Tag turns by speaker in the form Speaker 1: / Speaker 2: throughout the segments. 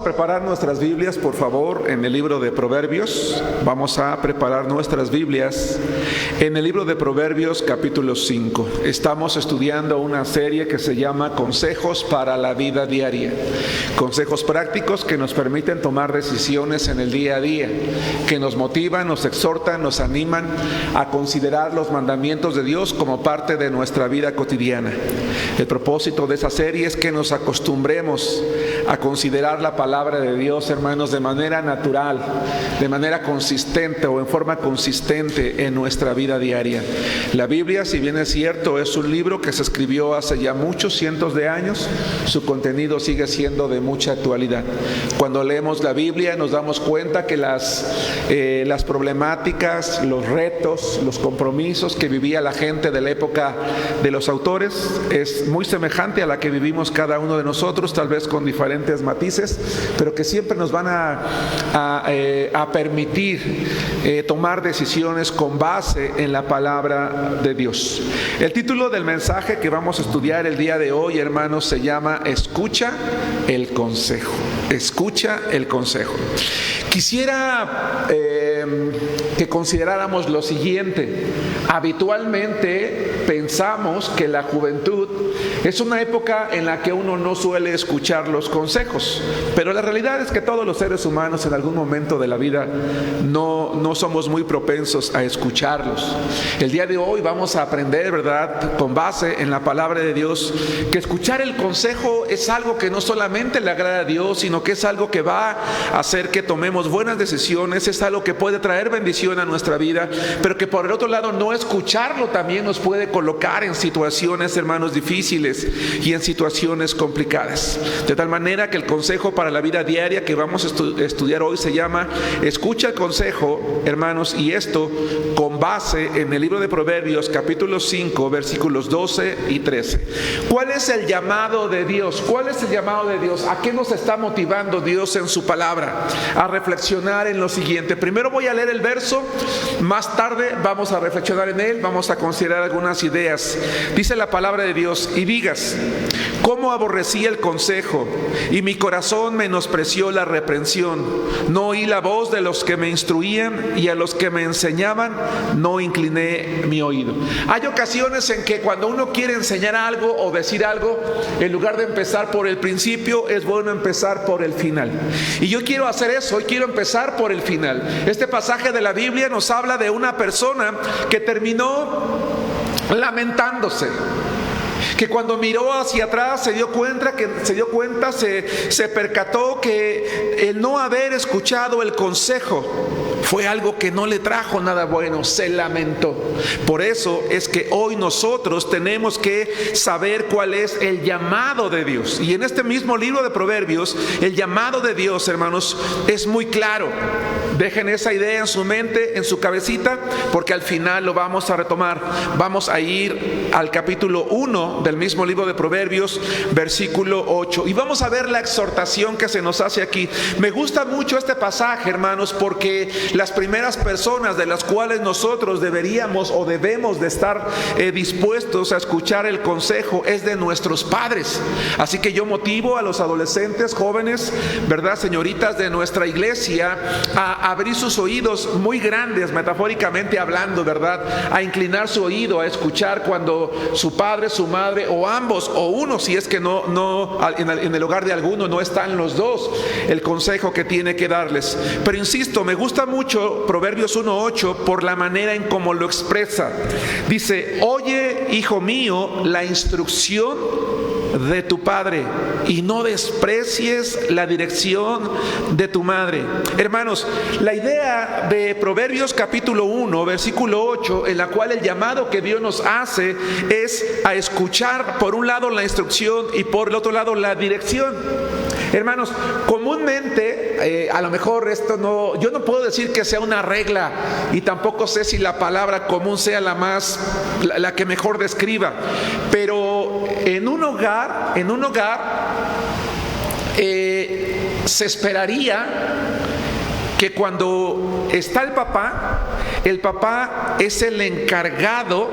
Speaker 1: preparar nuestras Biblias, por favor, en el libro de Proverbios. Vamos a preparar nuestras Biblias en el libro de Proverbios, capítulo 5. Estamos estudiando una serie que se llama Consejos para la vida diaria. Consejos prácticos que nos permiten tomar decisiones en el día a día, que nos motivan, nos exhortan, nos animan a considerar los mandamientos de Dios como parte de nuestra vida cotidiana. El propósito de esa serie es que nos acostumbremos a considerar la palabra de Dios, hermanos, de manera natural, de manera consistente o en forma consistente en nuestra vida diaria. La Biblia, si bien es cierto, es un libro que se escribió hace ya muchos cientos de años, su contenido sigue siendo de mucha actualidad. Cuando leemos la Biblia nos damos cuenta que las problemáticas, los retos, los compromisos que vivía la gente de la época de los autores es muy semejante a la que vivimos cada uno de nosotros, tal vez con diferentes matices, pero que siempre nos van a permitir tomar decisiones con base en la palabra de Dios. El título del mensaje que vamos a estudiar el día de hoy, hermanos, se llama Escucha el consejo. Escucha el consejo. Quisiera que consideráramos lo siguiente. Habitualmente pensamos que la juventud es una época en la que uno no suele escuchar los consejos, pero la realidad es que todos los seres humanos en algún momento de la vida no somos muy propensos a escucharlos. El día de hoy vamos a aprender, ¿verdad?, con base en la palabra de Dios, que escuchar el consejo es algo que no solamente le agrada a Dios, sino que es algo que va a hacer que tomemos buenas decisiones, es algo que puede traer bendición a nuestra vida, pero que por el otro lado no escucharlo también nos puede colocar en situaciones, hermanos, difíciles y en situaciones complicadas. De tal manera que el consejo para la vida diaria que vamos a estudiar hoy se llama Escucha el consejo, hermanos, y esto con base en el libro de Proverbios, capítulo 5, versículos 12 y 13. ¿Cuál es el llamado de Dios? ¿Cuál es el llamado de Dios? ¿A qué nos está motivando Dios en su palabra? A reflexionar en lo siguiente. Primero voy a leer el verso, más tarde vamos a reflexionar en él, vamos a considerar algunas ideas. Dice la palabra de Dios: y digas, cómo aborrecí el consejo, y mi corazón menospreció la reprensión. No oí la voz de los que me instruían, y a los que me enseñaban no incliné mi oído. Hay ocasiones en que cuando uno quiere enseñar algo o decir algo, en lugar de empezar por el principio, es bueno empezar por el final. Y yo quiero hacer eso, hoy quiero empezar por el final. Este pasaje de la Biblia nos habla de una persona que terminó lamentándose, que cuando miró hacia atrás se percató que el no haber escuchado el consejo fue algo que no le trajo nada bueno, se lamentó. Por eso es que hoy nosotros tenemos que saber cuál es el llamado de Dios. Y en este mismo libro de Proverbios, el llamado de Dios, hermanos, es muy claro. Dejen esa idea en su mente, en su cabecita, porque al final lo vamos a retomar. Vamos a ir al capítulo 1 del mismo libro de Proverbios, versículo 8. Y vamos a ver la exhortación que se nos hace aquí. Me gusta mucho este pasaje, hermanos, porque las primeras personas de las cuales nosotros deberíamos o debemos de estar dispuestos a escuchar el consejo es de nuestros padres. Así que yo motivo a los adolescentes, jóvenes, ¿verdad?, señoritas de nuestra iglesia, a abrir sus oídos muy grandes, metafóricamente hablando, ¿verdad?, a inclinar su oído, a escuchar cuando su padre, su madre o ambos o uno, si es que en el hogar de alguno no están los dos, el consejo que tiene que darles. Pero insisto, me gusta mucho Proverbios 1:8 por la manera en cómo lo expresa. Dice: oye, hijo mío, la instrucción de tu padre y no desprecies la dirección de tu madre. Hermanos, la idea de Proverbios capítulo 1, versículo 8, en la cual el llamado que Dios nos hace es a escuchar por un lado la instrucción y por el otro lado la dirección. Hermanos, comúnmente, a lo mejor yo no puedo decir que sea una regla, y tampoco sé si la palabra común sea la que mejor describa, pero en un hogar se esperaría que cuando está el papá es el encargado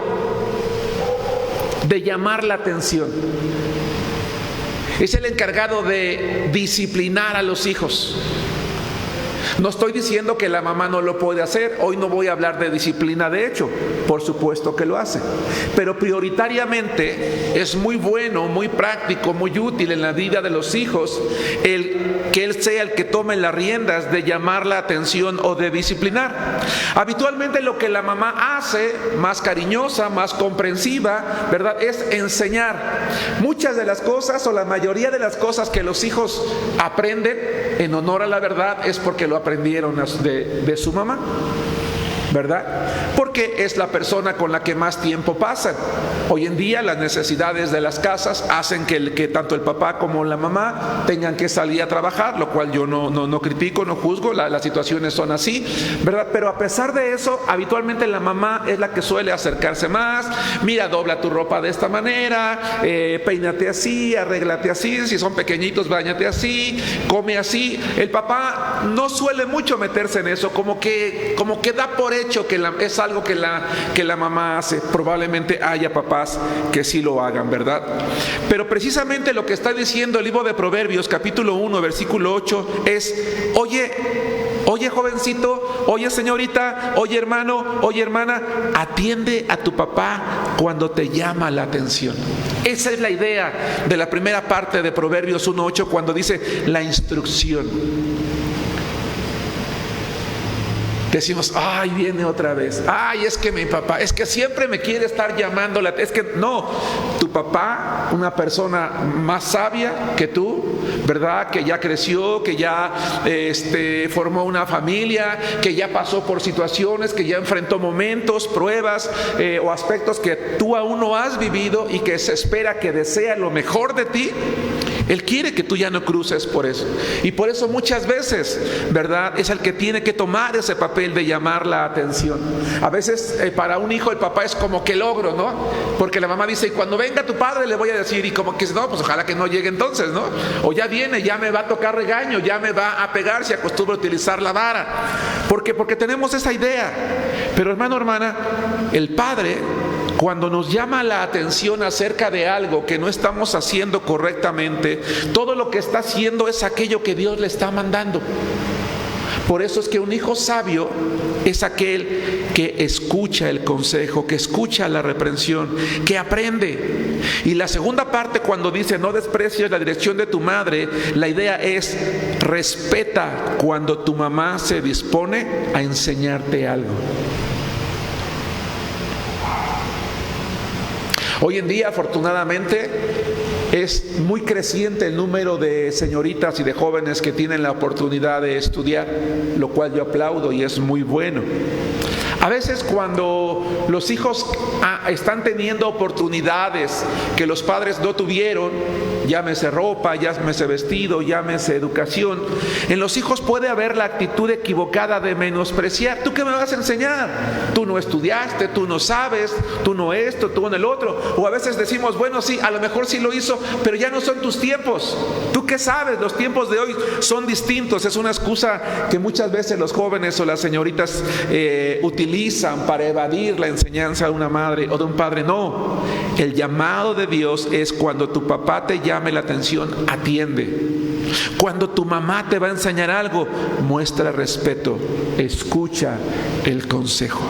Speaker 1: de llamar la atención. Es el encargado de disciplinar a los hijos. No estoy diciendo que la mamá no lo puede hacer. Hoy no voy a hablar de disciplina, de hecho, por supuesto que lo hace. Pero prioritariamente es muy bueno, muy práctico, muy útil en la vida de los hijos que él sea el que tome las riendas de llamar la atención o de disciplinar. Habitualmente lo que la mamá hace, más cariñosa, más comprensiva, ¿verdad?, es enseñar. Muchas de las cosas o la mayoría de las cosas que los hijos aprenden en honor a la verdad es porque lo aprendieron de su mamá, ¿verdad? Porque es la persona con la que más tiempo pasan. Hoy en día las necesidades de las casas hacen que tanto el papá como la mamá tengan que salir a trabajar, lo cual yo no critico, no juzgo, las situaciones son así, ¿verdad? Pero a pesar de eso, habitualmente la mamá es la que suele acercarse más. Mira, dobla tu ropa de esta manera, peínate así, arréglate así, si son pequeñitos, báñate así, come así. El papá no suele mucho meterse en eso, como que da por hecho que es algo que la mamá hace. Probablemente haya papás que sí lo hagan, ¿verdad? Pero precisamente lo que está diciendo el libro de Proverbios, capítulo 1, versículo 8, es: oye jovencito, oye señorita, oye hermano, oye hermana, atiende a tu papá cuando te llama la atención. Esa es la idea de la primera parte de Proverbios 1:8, cuando dice la instrucción. Decimos, ay, viene otra vez. Ay, es que mi papá, es que siempre me quiere estar llamando. Es que no, tu papá, una persona más sabia que tú, ¿verdad? Que ya creció, que ya formó una familia, que ya pasó por situaciones, que ya enfrentó momentos, pruebas o aspectos que tú aún no has vivido y que se espera que desea lo mejor de ti. Él quiere que tú ya no cruces por eso. Y por eso muchas veces, ¿verdad?, es el que tiene que tomar ese papel de llamar la atención. A veces para un hijo el papá es como que el ogro, ¿no? Porque la mamá dice, y cuando venga tu padre le voy a decir, y como que no, pues ojalá que no llegue entonces, ¿no? O ya viene, ya me va a tocar regaño, ya me va a pegar, si acostumbra a utilizar la vara. Porque tenemos esa idea. Pero hermano, hermana, el padre, cuando nos llama la atención acerca de algo que no estamos haciendo correctamente, todo lo que está haciendo es aquello que Dios le está mandando. Por eso es que un hijo sabio es aquel que escucha el consejo, que escucha la reprensión, que aprende. Y la segunda parte, cuando dice no desprecies la dirección de tu madre, la idea es respeta cuando tu mamá se dispone a enseñarte algo. Hoy en día, afortunadamente, es muy creciente el número de señoritas y de jóvenes que tienen la oportunidad de estudiar, lo cual yo aplaudo y es muy bueno. A veces cuando los hijos están teniendo oportunidades que los padres no tuvieron, llámese ropa, llámese vestido, llámese educación, en los hijos puede haber la actitud equivocada de menospreciar. ¿Tú qué me vas a enseñar? Tú no estudiaste, tú no sabes, tú no esto, tú no el otro. O a veces decimos, bueno, sí, a lo mejor sí lo hizo, pero ya no son tus tiempos. ¿Tú qué sabes? Los tiempos de hoy son distintos. Es una excusa que muchas veces los jóvenes o las señoritas utilizan para evadir la enseñanza de una madre o de un padre. No, el llamado de Dios es cuando tu papá te llame la atención, atiende. Cuando tu mamá te va a enseñar algo, muestra respeto, escucha el consejo.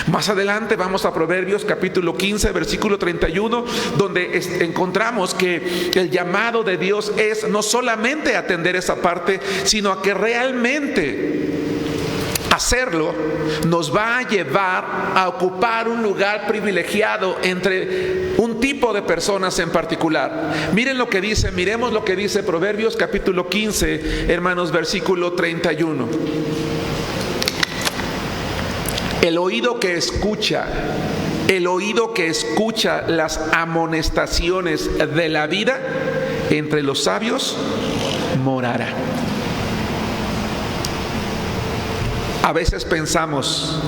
Speaker 1: Más adelante vamos a Proverbios capítulo 15, versículo 31, donde encontramos que el llamado de Dios es no solamente atender esa parte, sino a que realmente hacerlo nos va a llevar a ocupar un lugar privilegiado entre un tipo de personas en particular. Miren lo que dice, miremos lo que dice Proverbios capítulo 15, hermanos, versículo 31. El oído que escucha las amonestaciones de la vida, entre los sabios morará. A veces pensamos,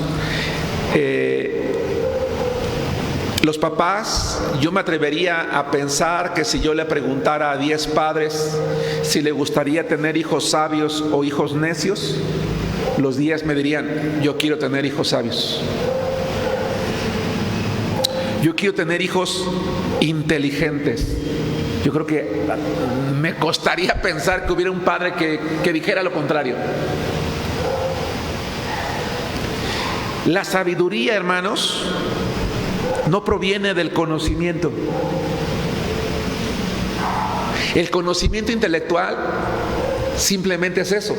Speaker 1: los papás, yo me atrevería a pensar que si yo le preguntara a 10 padres si le gustaría tener hijos sabios o hijos necios, los 10 me dirían, yo quiero tener hijos sabios. Yo quiero tener hijos inteligentes. Yo creo que me costaría pensar que hubiera un padre que dijera lo contrario. La sabiduría, hermanos, no proviene del conocimiento. El conocimiento intelectual simplemente es eso.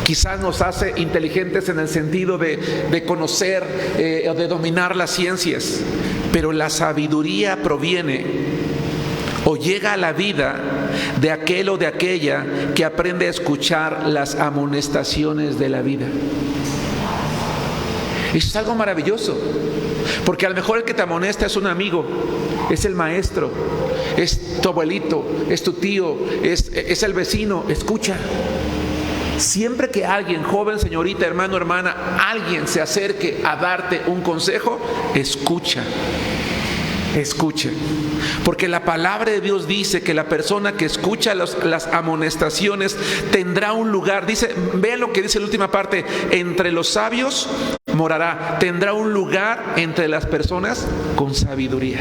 Speaker 1: Quizás nos hace inteligentes en el sentido de conocer o de dominar las ciencias, pero la sabiduría proviene o llega a la vida de aquel o de aquella que aprende a escuchar las amonestaciones de la vida. Eso es algo maravilloso, porque a lo mejor el que te amonesta es un amigo, es el maestro, es tu abuelito, es tu tío, es el vecino. Escucha. Siempre que alguien, joven, señorita, hermano, hermana, alguien se acerque a darte un consejo, escucha. Escuche, porque la palabra de Dios dice que la persona que escucha las amonestaciones tendrá un lugar. Dice, vean lo que dice la última parte: entre los sabios morará, tendrá un lugar entre las personas con sabiduría.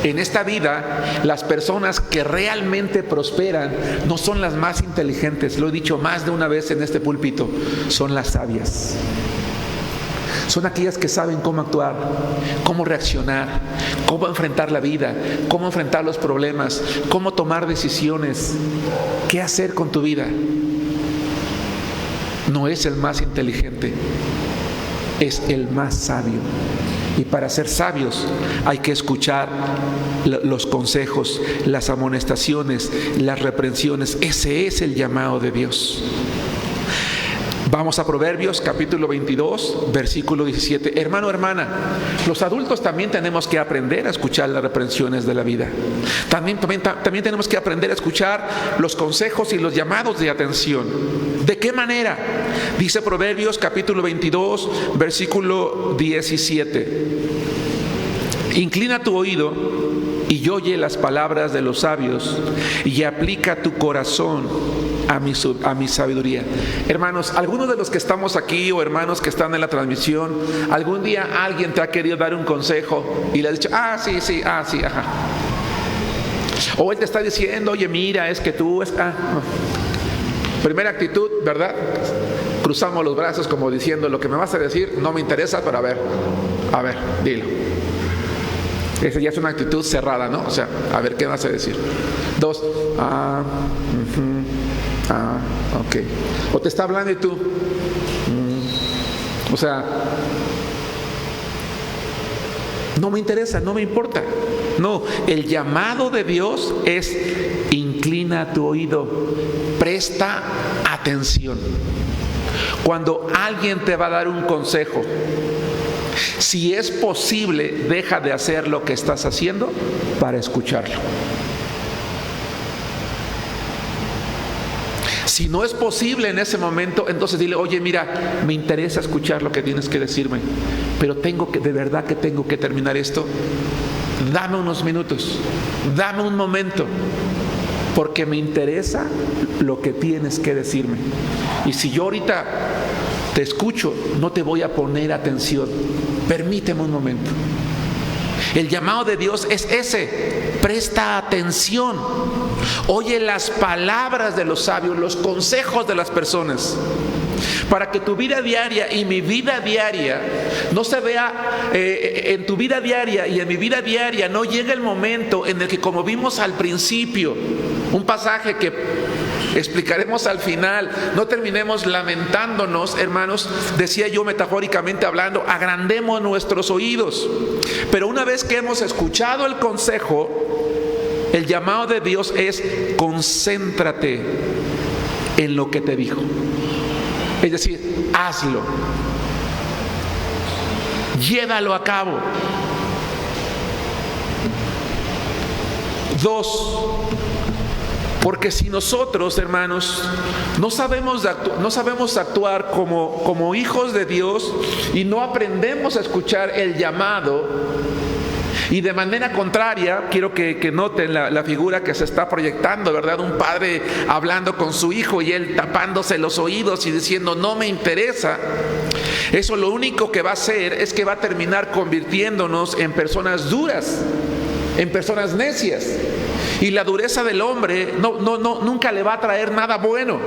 Speaker 1: En esta vida, las personas que realmente prosperan no son las más inteligentes, lo he dicho más de una vez en este púlpito, son las sabias. Son aquellas que saben cómo actuar, cómo reaccionar, cómo enfrentar la vida, cómo enfrentar los problemas, cómo tomar decisiones, qué hacer con tu vida. No es el más inteligente, es el más sabio. Y para ser sabios hay que escuchar los consejos, las amonestaciones, las reprensiones. Ese es el llamado de Dios. Vamos a Proverbios capítulo 22, versículo 17. Hermano, hermana, los adultos también tenemos que aprender a escuchar las reprensiones de la vida. También tenemos que aprender a escuchar los consejos y los llamados de atención. ¿De qué manera? Dice Proverbios capítulo 22, versículo 17. Inclina tu oído y oye las palabras de los sabios y aplica tu corazón a mi sabiduría. Hermanos, algunos de los que estamos aquí o hermanos que están en la transmisión, algún día alguien te ha querido dar un consejo y le has dicho, sí, ajá. O él te está diciendo, oye, mira, es que tú no. Primera actitud, ¿verdad? Cruzamos los brazos como diciendo, lo que me vas a decir no me interesa, pero a ver, dilo. Esa ya es una actitud cerrada, ¿no? O sea, a ver, ¿qué vas a decir? 2, ok. O te está hablando y tú, o sea, no me interesa, no me importa. No, el llamado de Dios es: inclina tu oído, presta atención. Cuando alguien te va a dar un consejo, si es posible, deja de hacer lo que estás haciendo para escucharlo. Si no es posible en ese momento, entonces dile, oye, mira, me interesa escuchar lo que tienes que decirme, pero de verdad que tengo que terminar esto. Dame unos minutos, dame un momento, porque me interesa lo que tienes que decirme. Y si yo ahorita te escucho, no te voy a poner atención. Permíteme un momento. El llamado de Dios es ese: presta atención, oye las palabras de los sabios, los consejos de las personas, para que tu vida diaria y mi vida diaria no se vea en tu vida diaria y en mi vida diaria no llegue el momento en el que, como vimos al principio, un pasaje que explicaremos al final, no terminemos lamentándonos, hermanos. Decía yo, metafóricamente hablando, agrandemos nuestros oídos. Pero una vez que hemos escuchado el consejo, el llamado de Dios es: concéntrate en lo que te dijo. Es decir, hazlo, llévalo a cabo. 2, porque si nosotros, hermanos, no sabemos actuar como hijos de Dios y no aprendemos a escuchar el llamado, y de manera contraria, quiero que noten la figura que se está proyectando, ¿verdad? Un padre hablando con su hijo y él tapándose los oídos y diciendo, no me interesa. Eso lo único que va a hacer es que va a terminar convirtiéndonos en personas duras, en personas necias. Y la dureza del hombre nunca le va a traer nada bueno.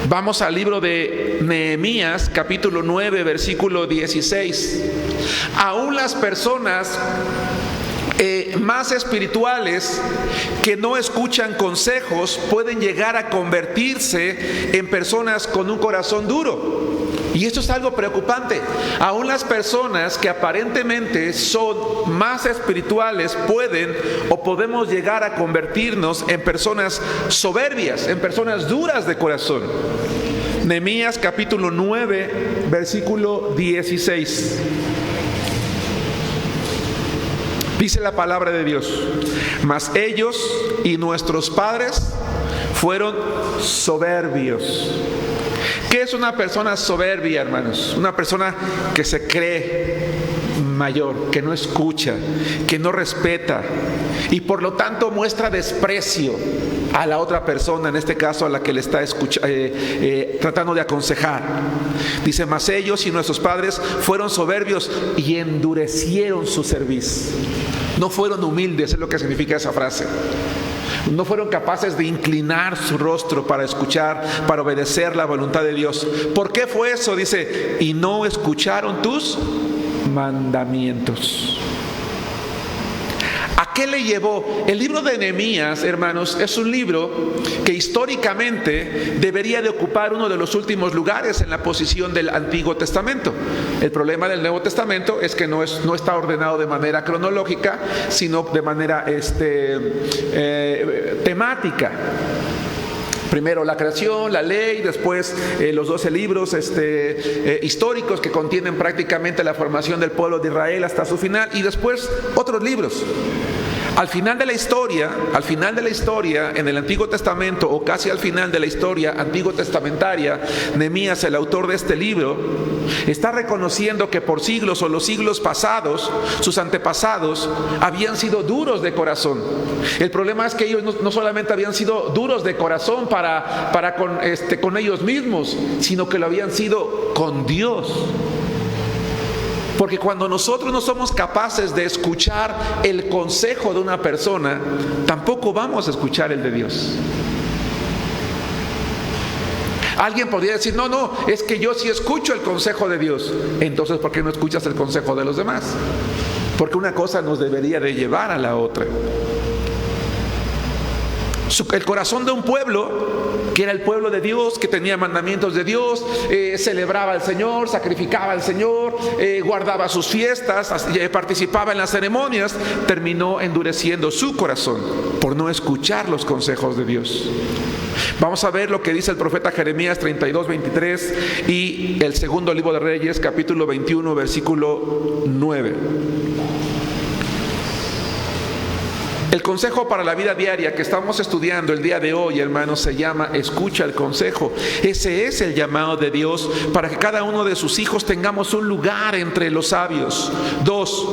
Speaker 1: Vamos al libro de Nehemías, capítulo 9, versículo 16. Aún las personas más espirituales que no escuchan consejos pueden llegar a convertirse en personas con un corazón duro. Y esto es algo preocupante. Aún las personas que aparentemente son más espirituales pueden o podemos llegar a convertirnos en personas soberbias, en personas duras de corazón. Nehemías capítulo 9, versículo 16. Dice la palabra de Dios: mas ellos y nuestros padres fueron soberbios. ¿Qué es una persona soberbia, hermanos? Una persona que se cree mayor, que no escucha, que no respeta y por lo tanto muestra desprecio a la otra persona, en este caso a la que le está tratando de aconsejar. Dice: mas ellos y nuestros padres fueron soberbios y endurecieron su cerviz. No fueron humildes, es lo que significa esa frase. No fueron capaces de inclinar su rostro para escuchar, para obedecer la voluntad de Dios. ¿Por qué fue eso? Dice: y no escucharon tus mandamientos. ¿A qué le llevó? El libro de Nehemías, hermanos, es un libro que históricamente debería de ocupar uno de los últimos lugares en la posición del Antiguo Testamento. El problema del Nuevo Testamento es que no está ordenado de manera cronológica, sino de manera temática. Primero la creación, la ley, después los 12 libros históricos que contienen prácticamente la formación del pueblo de Israel hasta su final, y después otros libros. Al final de la historia, en el Antiguo Testamento, o casi al final de la historia antiguo testamentaria, Nehemías, el autor de este libro, está reconociendo que por siglos o los siglos pasados, sus antepasados habían sido duros de corazón. El problema es que ellos no solamente habían sido duros de corazón con ellos mismos, sino que lo habían sido con Dios. Porque cuando nosotros no somos capaces de escuchar el consejo de una persona, tampoco vamos a escuchar el de Dios. Alguien podría decir: no, es que yo sí escucho el consejo de Dios. Entonces, ¿por qué no escuchas el consejo de los demás? Porque una cosa nos debería de llevar a la otra. El corazón de un pueblo, que era el pueblo de Dios, que tenía mandamientos de Dios, celebraba al Señor, sacrificaba al Señor, guardaba sus fiestas, participaba en las ceremonias, terminó endureciendo su corazón por no escuchar los consejos de Dios. Vamos a ver lo que dice el profeta Jeremías 32:23 y el segundo libro de Reyes, capítulo 21, versículo 9. El consejo para la vida diaria que estamos estudiando el día de hoy, hermanos, se llama escucha el consejo. Ese es el llamado de Dios para que cada uno de sus hijos tengamos un lugar entre los sabios. 2,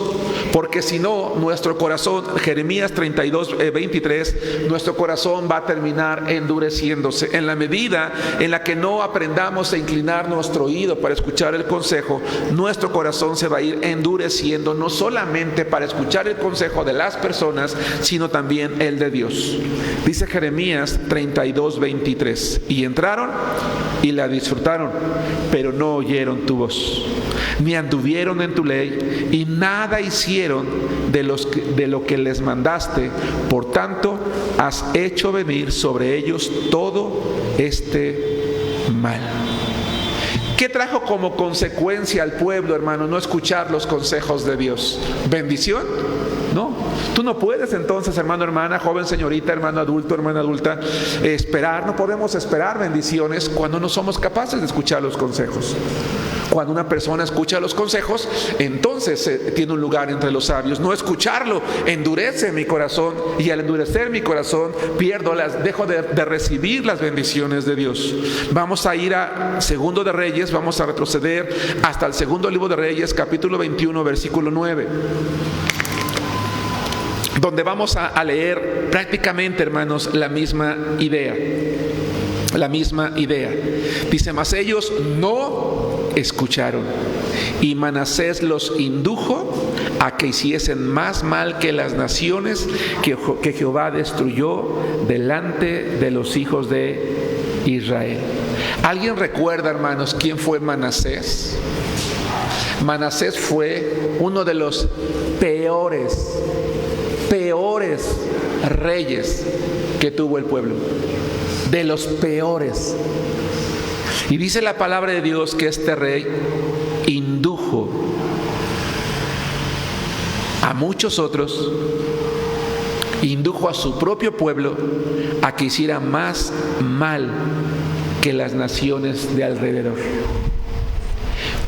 Speaker 1: porque si no, nuestro corazón, Jeremías 32:23, nuestro corazón va a terminar endureciéndose. En la medida en la que no aprendamos a inclinar nuestro oído para escuchar el consejo, nuestro corazón se va a ir endureciendo, no solamente para escuchar el consejo de las personas, sino también el de Dios. Dice Jeremías 32:23: y entraron y la disfrutaron, pero no oyeron tu voz, ni anduvieron en tu ley, y nada hicieron de lo que les mandaste. Por tanto, has hecho venir sobre ellos todo este mal. ¿Qué trajo como consecuencia al pueblo, hermano, no escuchar los consejos de Dios? ¿Bendición? No. Tú no puedes entonces, hermano, hermana, joven, señorita, hermano adulto, hermana adulta, no podemos esperar bendiciones cuando no somos capaces de escuchar los consejos. Cuando una persona escucha los consejos, entonces tiene un lugar entre los sabios. No escucharlo endurece mi corazón, y al endurecer mi corazón dejo de recibir las bendiciones de Dios. Vamos a ir a Segundo de Reyes, vamos a retroceder hasta el segundo libro de Reyes, capítulo 21, versículo 9. Donde vamos a leer prácticamente, hermanos, la misma idea. la misma idea. Dice, mas ellos no escucharon, y Manasés los indujo a que hiciesen más mal que las naciones que Jehová destruyó delante de los hijos de Israel. ¿Alguien recuerda, hermanos, quién fue Manasés? Manasés fue uno de los peores reyes que tuvo el pueblo. De los peores. Y dice la palabra de Dios que este rey indujo a muchos otros, indujo a su propio pueblo a que hiciera más mal que las naciones de alrededor.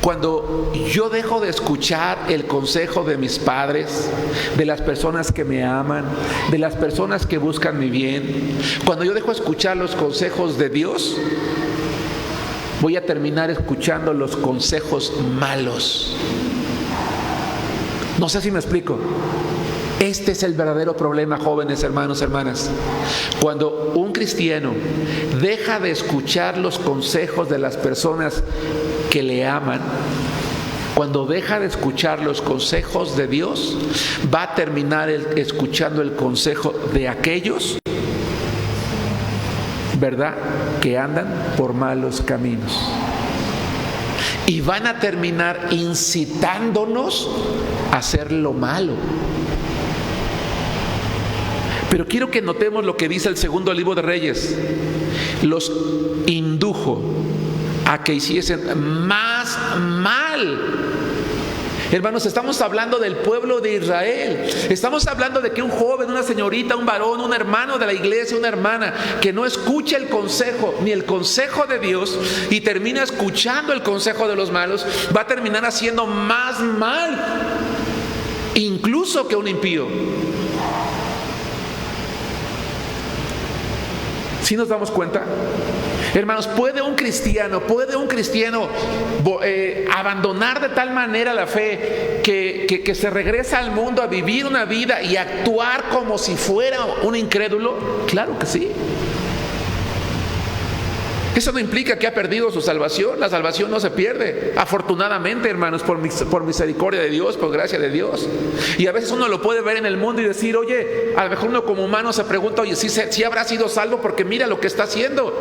Speaker 1: Cuando yo dejo de escuchar el consejo de mis padres, de las personas que me aman, de las personas que buscan mi bien, cuando yo dejo de escuchar los consejos de Dios, voy a terminar escuchando los consejos malos. No sé si me explico. Este es el verdadero problema, jóvenes, hermanos, hermanas. Cuando un cristiano deja de escuchar los consejos de las personas que le aman, cuando deja de escuchar los consejos de Dios, va a terminar escuchando el consejo de aquellos, ¿verdad?, que andan por malos caminos. Y van a terminar incitándonos a hacer lo malo. Pero quiero que notemos lo que dice el segundo libro de Reyes. Los indujo a que hiciesen más mal. Hermanos, estamos hablando del pueblo de Israel. Estamos hablando de que un joven, una señorita, un varón, un hermano de la iglesia, una hermana que no escucha el consejo, ni el consejo de Dios, y termina escuchando el consejo de los malos, va a terminar haciendo más mal, incluso que un impío. ¿Sí nos damos cuenta? Hermanos, ¿puede un cristiano abandonar de tal manera la fe que se regresa al mundo a vivir una vida y actuar como si fuera un incrédulo? Claro que sí. Eso no implica que ha perdido su salvación. La salvación no se pierde, afortunadamente, hermanos, por misericordia de Dios, por gracia de Dios. Y a veces uno lo puede ver en el mundo y decir, oye, a lo mejor uno como humano se pregunta, oye, ¿sí habrá sido salvo? Porque mira lo que está haciendo.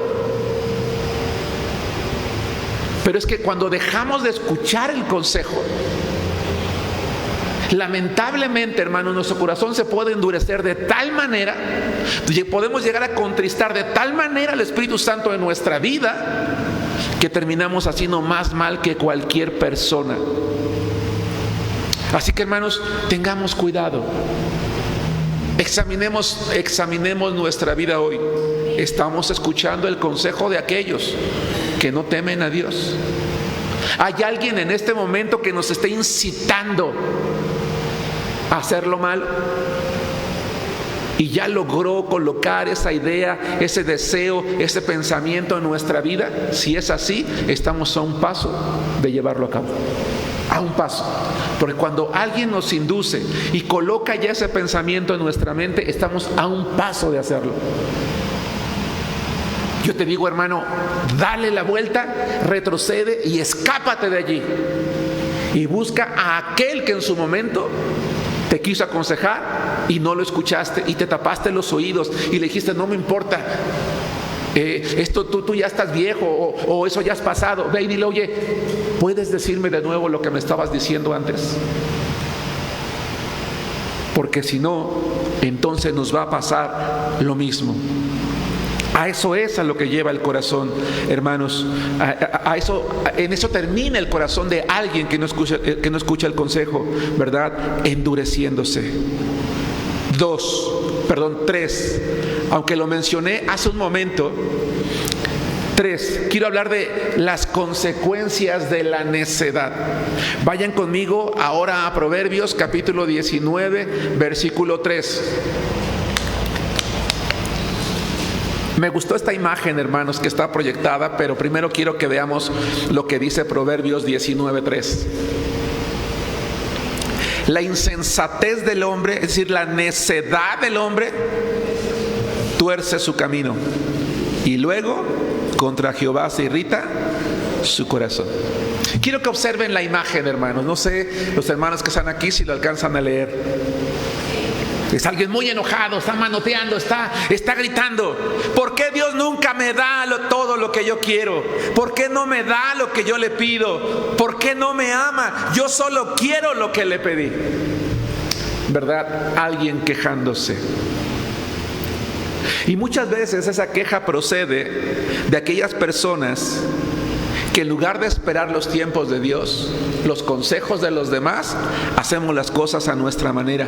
Speaker 1: Pero es que cuando dejamos de escuchar el consejo, lamentablemente, hermano, nuestro corazón se puede endurecer de tal manera, podemos llegar a contristar de tal manera al Espíritu Santo en nuestra vida, que terminamos haciendo más mal que cualquier persona. Así que, hermanos, tengamos cuidado. Examinemos nuestra vida hoy. ¿Estamos escuchando el consejo de aquellos que no temen a Dios? ¿Hay alguien en este momento que nos esté incitando a hacer lo malo? Y ya logró colocar esa idea, ese deseo, ese pensamiento en nuestra vida. Si es así, estamos a un paso de llevarlo a cabo. A un paso. Porque cuando alguien nos induce y coloca ya ese pensamiento en nuestra mente, estamos a un paso de hacerlo. Yo te digo, hermano, dale la vuelta, retrocede y escápate de allí. Y busca a aquel que en su momento te quiso aconsejar y no lo escuchaste y te tapaste los oídos y le dijiste, no me importa, esto tú ya estás viejo o eso ya has pasado. Ve y dile, oye, ¿puedes decirme de nuevo lo que me estabas diciendo antes? Porque si no, entonces nos va a pasar lo mismo. A eso es a lo que lleva el corazón, hermanos. En eso termina el corazón de alguien que no escucha el consejo, ¿verdad? Endureciéndose. 3. Aunque lo mencioné hace un momento. 3. Quiero hablar de las consecuencias de la necedad. Vayan conmigo ahora a Proverbios capítulo 19, versículo 3. Me gustó esta imagen, hermanos, que está proyectada, pero primero quiero que veamos lo que dice Proverbios 19:3. La insensatez del hombre, es decir, la necedad del hombre, tuerce su camino. y luego contra Jehová se irrita su corazón. Quiero que observen la imagen, hermanos. No sé, los hermanos que están aquí, si lo alcanzan a leer. Es alguien muy enojado, está manoteando, está gritando. ¿Por qué Dios nunca me da todo lo que yo quiero? ¿Por qué no me da lo que yo le pido? ¿Por qué no me ama? Yo solo quiero lo que le pedí. ¿Verdad? Alguien quejándose. Y muchas veces esa queja procede de aquellas personas que en lugar de esperar los tiempos de Dios, los consejos de los demás, hacemos las cosas a nuestra manera.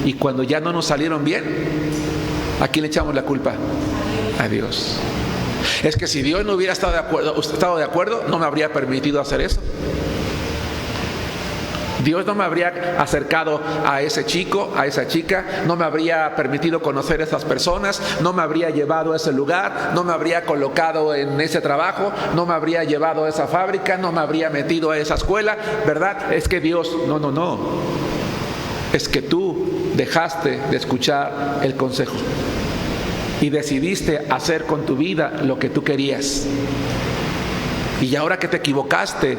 Speaker 1: Y cuando ya no nos salieron bien, ¿a quién le echamos la culpa? A Dios. Es que si Dios no hubiera estado de acuerdo, no me habría permitido hacer eso. Dios no me habría acercado a ese chico, a esa chica, no me habría permitido conocer a esas personas, no me habría llevado a ese lugar, no me habría colocado en ese trabajo, no me habría llevado a esa fábrica, no me habría metido a esa escuela, ¿verdad? Es que Dios, no. Es que tú dejaste de escuchar el consejo y decidiste hacer con tu vida lo que tú querías. Y ahora que te equivocaste,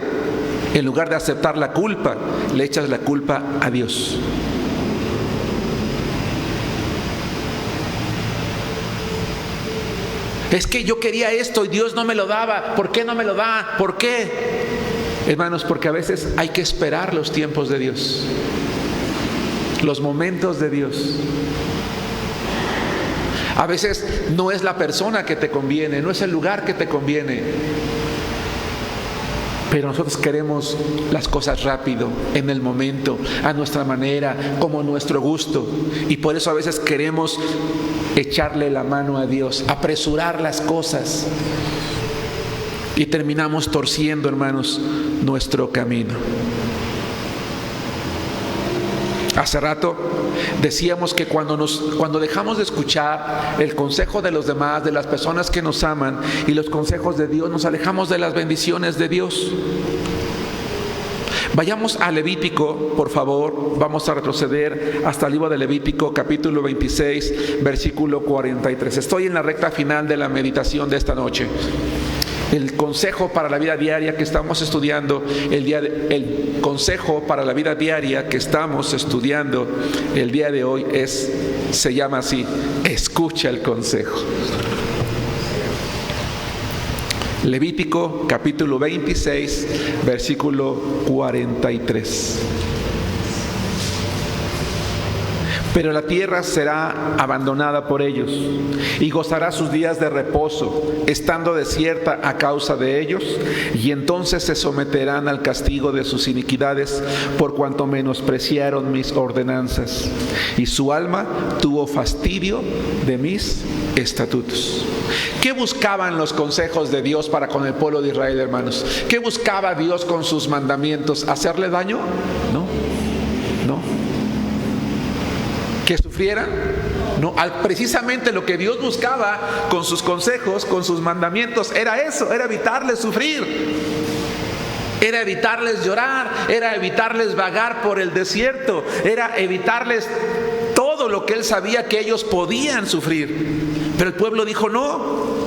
Speaker 1: en lugar de aceptar la culpa, le echas la culpa a Dios. Es que yo quería esto y Dios no me lo daba. ¿Por qué no me lo da? ¿Por qué? Hermanos, porque a veces hay que esperar los tiempos de Dios, los momentos de Dios. A veces no es la persona que te conviene, no es el lugar que te conviene. Pero nosotros queremos las cosas rápido, en el momento, a nuestra manera, como nuestro gusto. Y por eso a veces queremos echarle la mano a Dios, apresurar las cosas. Y terminamos torciendo, hermanos, nuestro camino. Hace rato decíamos que cuando dejamos de escuchar el consejo de los demás, de las personas que nos aman y los consejos de Dios, nos alejamos de las bendiciones de Dios. Vayamos a Levítico, por favor. Vamos a retroceder hasta el libro de Levítico, capítulo 26, versículo 43. Estoy en la recta final de la meditación de esta noche. El consejo para la vida diaria que estamos estudiando el consejo para la vida diaria que estamos estudiando el día de hoy se llama así: escucha el consejo. Levítico capítulo 26, versículo 43. Pero la tierra será abandonada por ellos y gozará sus días de reposo, estando desierta a causa de ellos, y entonces se someterán al castigo de sus iniquidades, por cuanto menospreciaron mis ordenanzas, y su alma tuvo fastidio de mis estatutos. ¿Qué buscaban los consejos de Dios para con el pueblo de Israel, hermanos? ¿Qué buscaba Dios con sus mandamientos? ¿Hacerle daño? No. ¿Que sufrieran? No, precisamente lo que Dios buscaba con sus consejos, con sus mandamientos, era eso, era evitarles sufrir, era evitarles llorar, era evitarles vagar por el desierto, era evitarles todo lo que Él sabía que ellos podían sufrir. Pero el pueblo dijo no.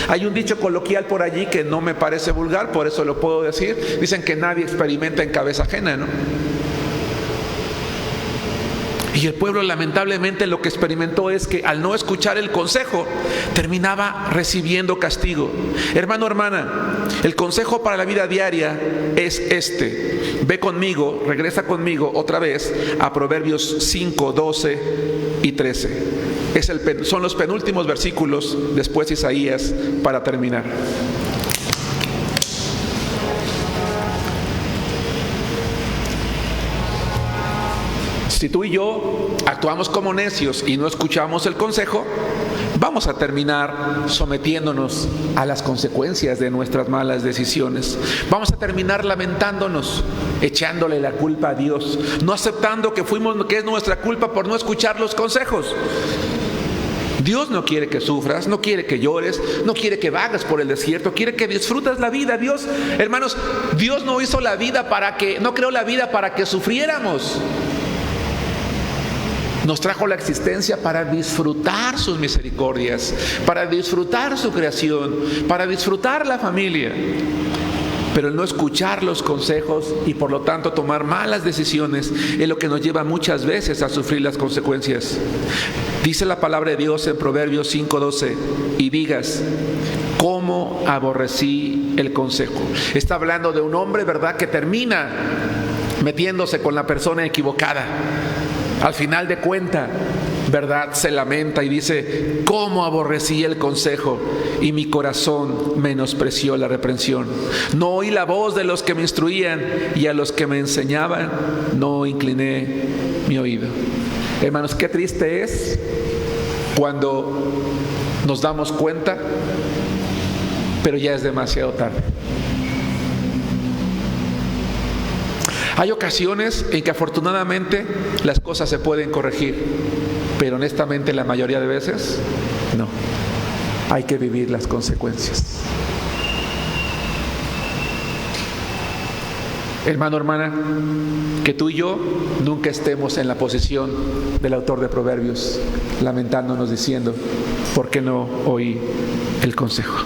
Speaker 1: Hay un dicho coloquial por allí que no me parece vulgar, por eso lo puedo decir. Dicen que nadie experimenta en cabeza ajena, ¿no? Y el pueblo lamentablemente lo que experimentó es que al no escuchar el consejo terminaba recibiendo castigo. Hermano, hermana, el consejo para la vida diaria es este. Ve conmigo, regresa conmigo otra vez a Proverbios 5, 12 y 13. Son los penúltimos versículos después de Isaías para terminar. Si tú y yo actuamos como necios y no escuchamos el consejo, vamos a terminar sometiéndonos a las consecuencias de nuestras malas decisiones. Vamos a terminar lamentándonos, echándole la culpa a Dios, no aceptando que es nuestra culpa por no escuchar los consejos. Dios no quiere que sufras, no quiere que llores, no quiere que vagues por el desierto, quiere que disfrutes la vida. Dios, hermanos, Dios no creó la vida para que sufriéramos. Nos trajo la existencia para disfrutar sus misericordias, para disfrutar su creación, para disfrutar la familia. Pero el no escuchar los consejos y por lo tanto tomar malas decisiones es lo que nos lleva muchas veces a sufrir las consecuencias. Dice la palabra de Dios en Proverbios 5:12, y digas, ¿cómo aborrecí el consejo? Está hablando de un hombre, ¿verdad?, que termina metiéndose con la persona equivocada. Al final de cuentas, ¿verdad?, se lamenta y dice, ¿cómo aborrecí el consejo? Y mi corazón menospreció la reprensión. No oí la voz de los que me instruían, y a los que me enseñaban no incliné mi oído. Hermanos, qué triste es cuando nos damos cuenta, pero ya es demasiado tarde. Hay ocasiones en que afortunadamente las cosas se pueden corregir, pero honestamente la mayoría de veces no. Hay que vivir las consecuencias. Hermano, hermana, que tú y yo nunca estemos en la posición del autor de Proverbios, lamentándonos diciendo, ¿por qué no oí el consejo?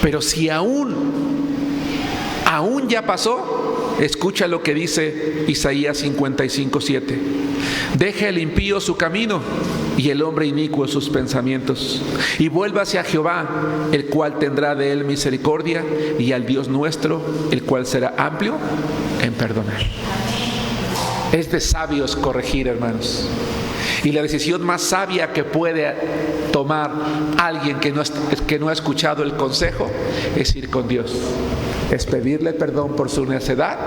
Speaker 1: Pero si aún ya pasó, escucha lo que dice Isaías 55:7. Deja el impío su camino y el hombre inicuo sus pensamientos, y vuélvase a Jehová, el cual tendrá de él misericordia, y al Dios nuestro, el cual será amplio en perdonar. Es de sabios corregir, hermanos. Y la decisión más sabia que puede tomar alguien que no ha escuchado el consejo es ir con Dios. Es pedirle perdón por su necedad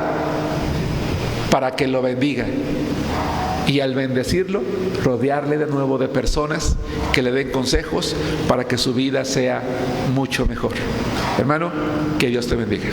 Speaker 1: para que lo bendiga. Y al bendecirlo, rodearle de nuevo de personas que le den consejos para que su vida sea mucho mejor. Hermano, que Dios te bendiga.